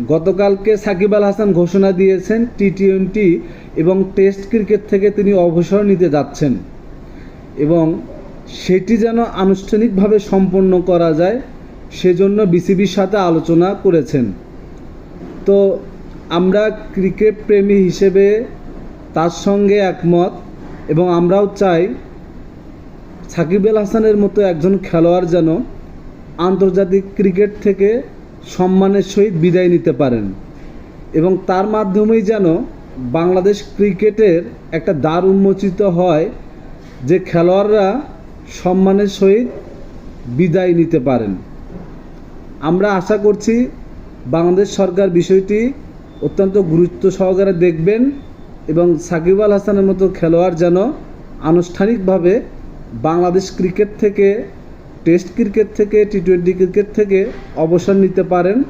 গতকালকে সাকিব আল হাসান ঘোষণা দিয়েছেন টি-20 এবং টেস্ট ক্রিকেট থেকে তিনি অবসর নিতে যাচ্ছেন এবং সেটি যেন আনুষ্ঠানিকভাবে সম্পন্ন করা যায় সেজন্য বিসিবির সাথে আলোচনা করেছেন। তো আমরা ক্রিকেট প্রেমী হিসেবে তার সঙ্গে একমত এবং আমরাও চাই সাকিব আল হাসানের মতো একজন খেলোয়াড় যেন আন্তর্জাতিক ক্রিকেট থেকে সম্মানের সহিত বিদায় নিতে পারেন এবং তার মাধ্যমেই যেন বাংলাদেশ ক্রিকেটের একটা দ্বার উন্মোচিত হয় যে খেলোয়াড়রা সম্মানের সহিত বিদায় নিতে পারেন। আমরা আশা করছি বাংলাদেশ সরকার বিষয়টি অত্যন্ত গুরুত্ব সহকারে দেখবেন এবং সাকিব আল হাসানের মতো খেলোয়াড় যেন আনুষ্ঠানিকভাবে বাংলাদেশ ক্রিকেট থেকে, টেস্ট ক্রিকেট থেকে, টি-20 ক্রিকেট থেকে অবসর নিতে পারেন।